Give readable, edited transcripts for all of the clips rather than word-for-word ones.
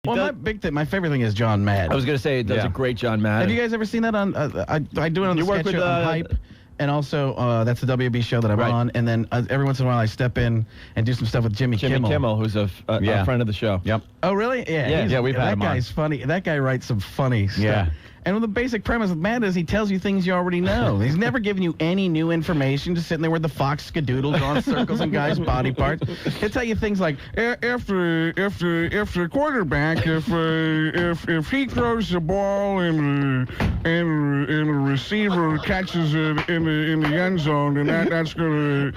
Well, my favorite thing is John Madden. I was going to say, it does a great John Madden. Have you guys ever seen that on, I do it on the sketch show on Hype. And also, that's the WB show that I'm on. And then every once in a while, I step in and do some stuff with Jimmy Kimmel. Jimmy Kimmel, who's a friend of the show. Yep. Oh, really? Yeah, we've had him on. That guy's funny. That guy writes some funny stuff. Yeah. And the basic premise of Matt is he tells you things you already know. He's never giving you any new information, just sitting there with the fox skadoodle drawing circles on guys' body parts. He'll tell you things like, if the quarterback, if he throws the ball and the receiver catches it in the end zone, then that's gonna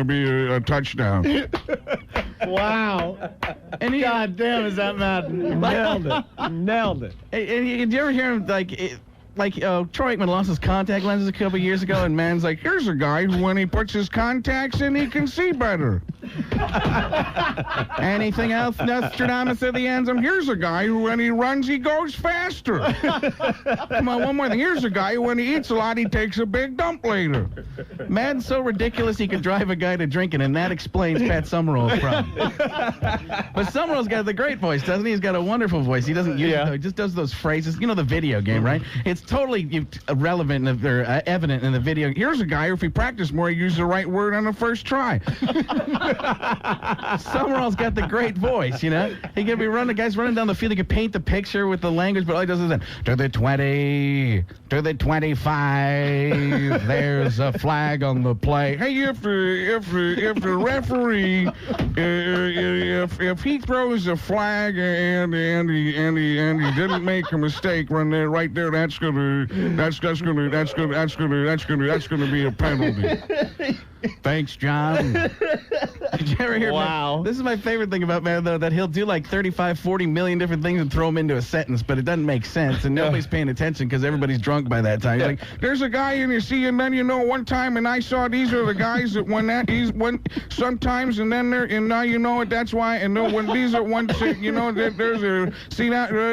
be a touchdown. Wow. And God damn, is that Madden? Nailed it. And did you ever hear him, Troy Aikman lost his contact lenses a couple years ago, and man's like, here's a guy who, when he puts his contacts in, he can see better. Anything else, Nostradamus at the end? Here's a guy who, when he runs, he goes faster. Come on, one more thing. Here's a guy who, when he eats a lot, he takes a big dump later. Man's so ridiculous he could drive a guy to drinking, and that explains Pat Summerall's problem. But Summerall's got the great voice, doesn't he? He's got a wonderful voice. He doesn't use it, though. He just does those phrases. You know the video game, right? It's totally relevant or evident in the video. Here's a guy who, if he practiced more, he used the right word on the first try. Summerall's got the great voice, you know. He can be running, the guy's running down the field. He can paint the picture with the language, but all he does is that, to the 20, to the 25, there's a flag on the play. Hey, if the referee, if he throws a flag and he didn't make a mistake, run there, right there, that's gonna be a penalty. Thanks, John. Did you ever hear? Wow. This is my favorite thing about Madden, though, that he'll do like 35, 40 million different things and throw them into a sentence, but it doesn't make sense, and nobody's paying attention because everybody's drunk by that time. He's like, there's a guy, and you see, and then one time, and I saw these are the guys that sometimes, and then and now you know it. That's why, and then when these are there's a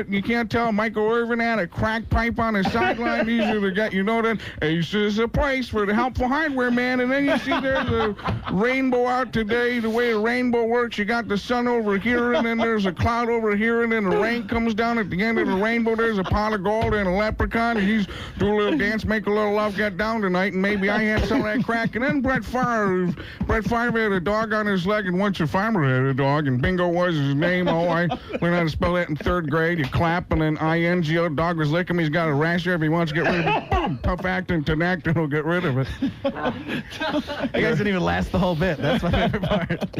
you can't tell. Michael Irvin had a crack pipe on his sideline. These are the guys, that Ace is a place for the helpful hardware man, and then you see there's a rainbow out today. The way a rainbow works, you got the sun over here, and then there's a cloud over here, and then the rain comes down at the end of the rainbow. There's a pot of gold and a leprechaun, and he's do a little dance, make a little love, get down tonight, and maybe I had some of that crack. And then Brett Favre had a dog on his leg, and once a farmer had a dog, and Bingo was his name. Oh, I learned how to spell that in 3rd grade. You clap, and then I-N-G-O, dog was licking him. He's got a rash there. If he wants to get rid of it, boom, tough acting, Tinactin will get rid of it. You guys didn't even last the whole bit. That's my favorite part.